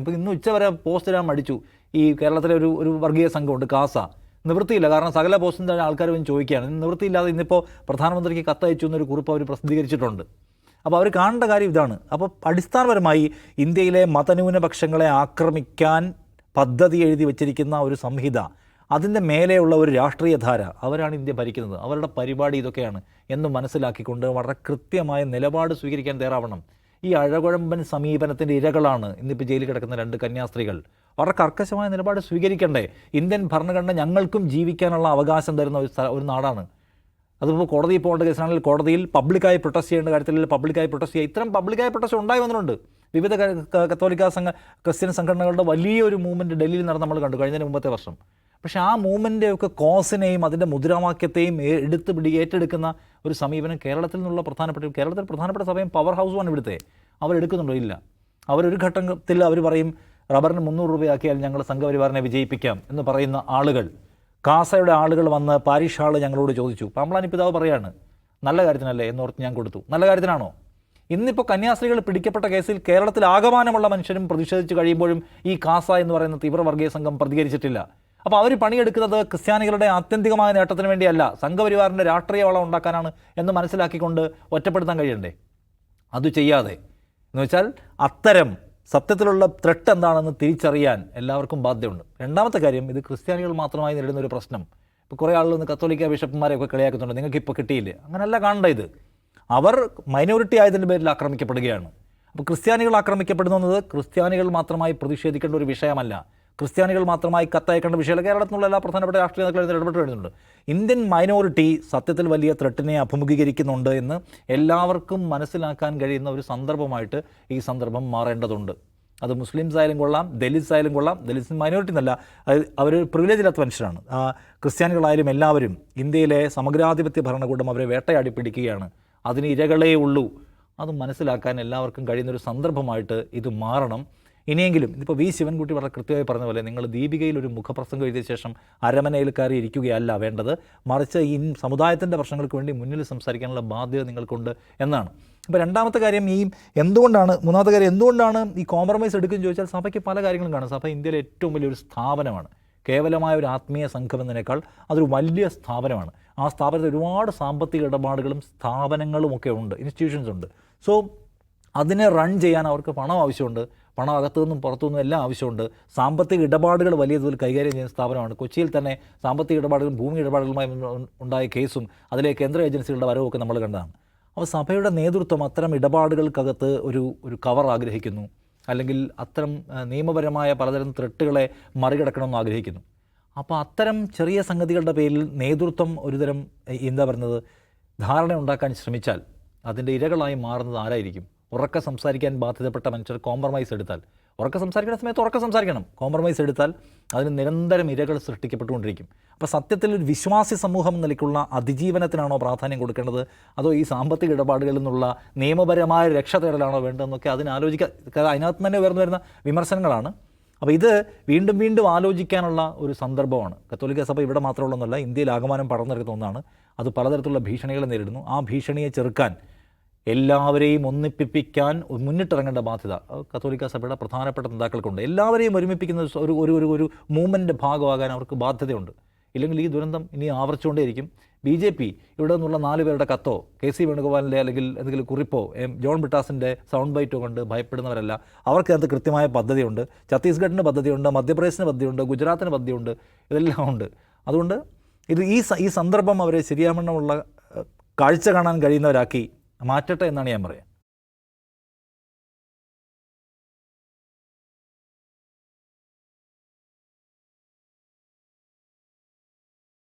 ഇപ്പോൾ ഇന്ന് ഉച്ചവരെ പോസ്റ്റ് ഇടാൻ മടിച്ചു. ഈ കേരളത്തിലെ ഒരു വർഗീയ സംഘമുണ്ട് കാസ. നിവൃത്തിയില്ല, കാരണം സകല പോസ്റ്റും തന്നെ ആൾക്കാർ വന്ന് ചോദിക്കുകയാണ്. നിവൃത്തിയില്ലാതെ ഇന്നിപ്പോൾ പ്രധാനമന്ത്രിക്ക് കത്തയച്ചു എന്നൊരു കുറിപ്പ് അവർ പ്രസിദ്ധീകരിച്ചിട്ടുണ്ട്. അപ്പോൾ അവർ കാണേണ്ട കാര്യം ഇതാണ്. അപ്പോൾ അടിസ്ഥാനപരമായി ഇന്ത്യയിലെ മതന്യൂനപക്ഷങ്ങളെ ആക്രമിക്കാൻ പദ്ധതി എഴുതി വച്ചിരിക്കുന്ന ഒരു സംഹിത, അതിൻ്റെ മേലെയുള്ള ഒരു രാഷ്ട്രീയ ധാര, അവരാണ് ഇന്ത്യ ഭരിക്കുന്നത്, അവരുടെ പരിപാടി ഇതൊക്കെയാണ് എന്ന് മനസ്സിലാക്കിക്കൊണ്ട് വളരെ കൃത്യമായ നിലപാട് സ്വീകരിക്കാൻ തയ്യാറാവണം. ഈ അഴകുഴമ്പൻ സമീപനത്തിൻ്റെ ഇരകളാണ് ഇന്നിപ്പോൾ ജയിലിൽ കിടക്കുന്ന 2 കന്യാസ്ത്രീകൾ. വളരെ കർക്കശമായ നിലപാട് സ്വീകരിക്കണ്ടേ? ഇന്ത്യൻ ഭരണഘടന ഞങ്ങൾക്കും ജീവിക്കാനുള്ള അവകാശം തരുന്ന ഒരു നാടാണ്. അതിപ്പോൾ കോടതിയിൽ പോകേണ്ട കേസാണെങ്കിൽ കോടതിയിൽ പബ്ലിക്കായി പ്രൊട്ടസ്റ്റ് ചെയ്യേണ്ട കാര്യത്തിൽ പബ്ലിക്കായി പ്രൊട്ടസ്റ്റ് ചെയ്യുക. ഇത്തരം പബ്ലിക്കായി പ്രൊട്ടസ്റ്റ് ഉണ്ടായി വന്നിട്ടുണ്ട്. വിവിധ കത്തോലിക്ക ക്രിസ്ത്യൻ സംഘടനകളുടെ വലിയൊരു മൂവ്മെൻറ്റ് ഡൽഹിയിൽ നടന്ന് നമ്മൾ കണ്ടു കഴിഞ്ഞതിന് മുമ്പത്തെ വർഷം. പക്ഷേ ആ മൂവ്മെൻ്റെയൊക്കെ കോസിനെയും അതിൻ്റെ മുദ്രാവാക്യത്തെയും ഏറ്റെടുക്കുന്ന ഒരു സമീപനം കേരളത്തിൽ നിന്നുള്ള കേരളത്തിൽ പ്രധാനപ്പെട്ട സഭയും പവർ ഹൗസുമാണ് ഇവിടുത്തെ. അവരെടുക്കുന്നുണ്ടോ? ഇല്ല. അവരൊരു ഘട്ടത്തിൽ അവർ പറയും റബ്ബറിന് 300 രൂപയാക്കിയാൽ ഞങ്ങൾ സംഘപരിവാറിനെ വിജയിപ്പിക്കാം എന്ന് പറയുന്ന ആളുകൾ, കാസയുടെ ആളുകൾ വന്ന് പാരിഷ് ഹാൾ ഞങ്ങളോട് ചോദിച്ചു. പാമ്പ്ളാനി പിതാവ് പറയാണ് നല്ല കാര്യത്തിനല്ലേ എന്നോർത്ത് ഞാൻ കൊടുത്തു. നല്ല കാര്യത്തിനാണോ? ഇന്നിപ്പോൾ കന്യാസ്ത്രീകൾ പിടിക്കപ്പെട്ട കേസിൽ കേരളത്തിൽ ആകമാനമുള്ള മനുഷ്യരും പ്രതിഷേധിച്ച് കഴിയുമ്പോഴും ഈ കാസ എന്ന് പറയുന്ന തീവ്രവർഗീയ സംഘം പ്രതികരിച്ചിട്ടില്ല. അപ്പോൾ അവർ പണിയെടുക്കുന്നത് ക്രിസ്ത്യാനികളുടെ ആത്യന്തികമായ നേട്ടത്തിന് വേണ്ടിയല്ല, സംഘപരിവാറിൻ്റെ രാഷ്ട്രീയ വളം ഉണ്ടാക്കാനാണ് എന്ന് മനസ്സിലാക്കിക്കൊണ്ട് ഒറ്റപ്പെടുത്താൻ കഴിയണ്ടേ? അത് ചെയ്യാതെ എന്ന് വെച്ചാൽ അത്തരം സത്യത്തിലുള്ള ത്രെട്ട് എന്താണെന്ന് തിരിച്ചറിയാൻ എല്ലാവർക്കും ബാധ്യതയുണ്ട്. രണ്ടാമത്തെ കാര്യം, ഇത് ക്രിസ്ത്യാനികൾ മാത്രമായി നേരിടുന്ന ഒരു പ്രശ്നം. ഇപ്പോൾ കുറേ ആളുകൾ കത്തോലിക്ക ബിഷപ്പുമാരെയൊക്കെ കളിയാക്കുന്നുണ്ട്, നിങ്ങൾക്ക് ഇപ്പോൾ കിട്ടിയില്ലേ. അങ്ങനെയല്ല കാണേണ്ട. ഇത് അവർ മൈനോറിറ്റി ആയതിൻ്റെ പേരിൽ ആക്രമിക്കപ്പെടുകയാണ്. അപ്പോൾ ക്രിസ്ത്യാനികൾ ആക്രമിക്കപ്പെടുന്നത് ക്രിസ്ത്യാനികൾ മാത്രമായി പ്രതിഷേധിക്കേണ്ട ഒരു വിഷയമല്ല, ക്രിസ്ത്യാനികൾ മാത്രമായി കത്തയക്കേണ്ട വിഷയമല്ല. കേരളത്തിലുള്ള എല്ലാ പ്രധാനപ്പെട്ട രാഷ്ട്രീയ നേതാക്കളും ഇടപെട്ട് വരുന്നുണ്ട്. ഇന്ത്യൻ മൈനോറിറ്റി സത്യത്തിൽ വലിയ ത്രെട്ടിനെ അഭിമുഖീകരിക്കുന്നുണ്ട് എന്ന് എല്ലാവർക്കും മനസ്സിലാക്കാൻ കഴിയുന്ന ഒരു സന്ദർഭമായിട്ട് ഈ സന്ദർഭം മാറേണ്ടതുണ്ട്. അത് മുസ്ലിംസ് ആയാലും കൊള്ളാം, ദലിത്സ് ആയാലും കൊള്ളാം. ദലിത്സ് മൈനോറിറ്റി എന്നല്ല, അവർ പ്രിവിലേജ് ഇല്ലാത്ത മനുഷ്യരാണ്. ക്രിസ്ത്യാനികളായാലും എല്ലാവരും ഇന്ത്യയിലെ സമഗ്രാധിപത്യ ഭരണകൂടം അവരെ വേട്ടയാടി പിടിക്കുകയാണ്. അതിന് ഇരകളേ ഉള്ളൂ. അത് മനസ്സിലാക്കാൻ എല്ലാവർക്കും കഴിയുന്നൊരു സന്ദർഭമായിട്ട് ഇത് മാറണം. ഇനിയെങ്കിലും ഇപ്പോൾ വി ശിവൻകുട്ടി വളരെ കൃത്യമായി പറഞ്ഞ പോലെ, നിങ്ങൾ ദീപികയിൽ ഒരു മുഖപ്രസംഗം എഴുതിയ ശേഷം അരമനയിൽ കയറി ഇരിക്കുകയല്ല വേണ്ടത്, മറിച്ച് ഈ സമുദായത്തിൻ്റെ പ്രശ്നങ്ങൾക്ക് വേണ്ടി മുന്നിൽ സംസാരിക്കാനുള്ള ബാധ്യത നിങ്ങൾക്കുണ്ട് എന്നാണ്. ഇപ്പോൾ രണ്ടാമത്തെ കാര്യം, മൂന്നാമത്തെ കാര്യം എന്തുകൊണ്ടാണ് ഈ കോംപ്രമൈസ് എടുക്കുകയെന്ന് ചോദിച്ചാൽ, സഭയ്ക്ക് പല കാര്യങ്ങളും കാണും. സഭ ഇന്ത്യയിലെ ഏറ്റവും വലിയൊരു സ്ഥാപനമാണ്. കേവലമായ ഒരു ആത്മീയ സംഘം എന്നതിനേക്കാൾ അതൊരു വലിയ സ്ഥാപനമാണ്. ആ സ്ഥാപനത്തിൽ ഒരുപാട് സാമ്പത്തിക ഇടപാടുകളും സ്ഥാപനങ്ങളും ഒക്കെ ഉണ്ട്, ഇൻസ്റ്റിറ്റ്യൂഷൻസ് ഉണ്ട്. സോ അതിനെ റൺ ചെയ്യാൻ അവർക്ക് പണം ആവശ്യമുണ്ട്, പണം അകത്തുനിന്നും പുറത്തുനിന്നും എല്ലാം ആവശ്യമുണ്ട്. സാമ്പത്തിക ഇടപാടുകൾ വലിയ തോതിൽ കൈകാര്യം ചെയ്യുന്ന സ്ഥാപനമാണ്. കൊച്ചിയിൽ തന്നെ സാമ്പത്തിക ഇടപാടുകളും ഭൂമി ഇടപാടുകളുമായി ഉണ്ടായ കേസും അതിലെ കേന്ദ്ര ഏജൻസികളുടെ വരവൊക്കെ നമ്മൾ കണ്ടതാണ്. അപ്പോൾ സഭയുടെ നേതൃത്വം അത്തരം ഇടപാടുകൾക്കകത്ത് ഒരു കവർ ആഗ്രഹിക്കുന്നു, അല്ലെങ്കിൽ അത്തരം നിയമപരമായ പലതരം ത്രെട്ടുകളെ മറികടക്കണമെന്ന് ആഗ്രഹിക്കുന്നു. അപ്പോൾ അത്തരം ചെറിയ സംഗതികളുടെ പേരിൽ നേതൃത്വം ഒരുതരം ധാരണ ഉണ്ടാക്കാൻ ശ്രമിച്ചാൽ അതിൻ്റെ ഇരകളായി മാറുന്നത് ആരായിരിക്കും? ഉറക്കെ സംസാരിക്കാൻ ബാധ്യതപ്പെട്ട മനുഷ്യർ കോംപ്രമൈസ് എടുത്താൽ, ഉറക്കെ സംസാരിക്കുന്ന സമയത്ത് ഉറക്കെ സംസാരിക്കണം, കോംപ്രമൈസ് എടുത്താൽ അതിന് നിരന്തരം ഇരകൾ സൃഷ്ടിക്കപ്പെട്ടുകൊണ്ടിരിക്കും. അപ്പോൾ സത്യത്തിൽ ഒരു വിശ്വാസി സമൂഹം നിലയ്ക്കുള്ള അതിജീവനത്തിനാണോ പ്രാധാന്യം കൊടുക്കേണ്ടത്, അതോ ഈ സാമ്പത്തിക ഇടപാടുകളിൽ നിന്നുള്ള നിയമപരമായ രക്ഷ തേടലാണോ വേണ്ടതെന്നൊക്കെ അതിനകത്ത് തന്നെ ഉയർന്നു വരുന്ന വിമർശനങ്ങളാണ്. അപ്പോൾ ഇത് വീണ്ടും വീണ്ടും ആലോചിക്കാനുള്ള ഒരു സന്ദർഭമാണ്. കത്തോലിക്ക സഭ ഇവിടെ മാത്രമുള്ളതൊന്നുമല്ല, ഇന്ത്യയിൽ ആകമാനം പടർന്നെടുക്കുന്ന ഒന്നാണ്. അത് പലതരത്തിലുള്ള ഭീഷണികളെ നേരിടുന്നു. ആ ഭീഷണിയെ ചെറുക്കാൻ എല്ലാവരെയും ഒന്നിപ്പിക്കാൻ മുന്നിട്ടിറങ്ങേണ്ട ബാധ്യത കത്തോലിക്ക സഭയുടെ പ്രധാനപ്പെട്ട നേതാക്കൾക്കുണ്ട്. എല്ലാവരെയും ഒരുമിപ്പിക്കുന്ന ഒരു മൂവ്മെൻറ്റിൻ്റെ ഭാഗമാകാൻ അവർക്ക് ബാധ്യതയുണ്ട്. ഇല്ലെങ്കിൽ ഈ ദുരന്തം ഇനി ആവർത്തിച്ചുകൊണ്ടേയിരിക്കും. BJP ഇവിടെ നിന്നുള്ള 4 പേരുടെ കത്തോ KC വേണുഗോപാലിൻ്റെ അല്ലെങ്കിൽ എന്തെങ്കിലും കുറിപ്പോ ജോൺ ബ്രിട്ടാസിൻ്റെ സൗണ്ട് ബൈറ്റോ കൊണ്ട് ഭയപ്പെടുന്നവരല്ല. അവർക്കകത്ത് കൃത്യമായ പദ്ധതിയുണ്ട്. ഛത്തീസ്ഗഡിന് പദ്ധതിയുണ്ട്, മധ്യപ്രദേശിന് പദ്ധതിയുണ്ട്, ഗുജറാത്തിന് പദ്ധതിയുണ്ട്, ഇതെല്ലാം ഉണ്ട്. അതുകൊണ്ട് ഈ സന്ദർഭം അവരെ ശരിയാവണ്ണമുള്ള കാഴ്ച കാണാൻ കഴിയുന്നവരാക്കി മാറ്റട്ടെ എന്നാണ് ഞാൻ പറയുക.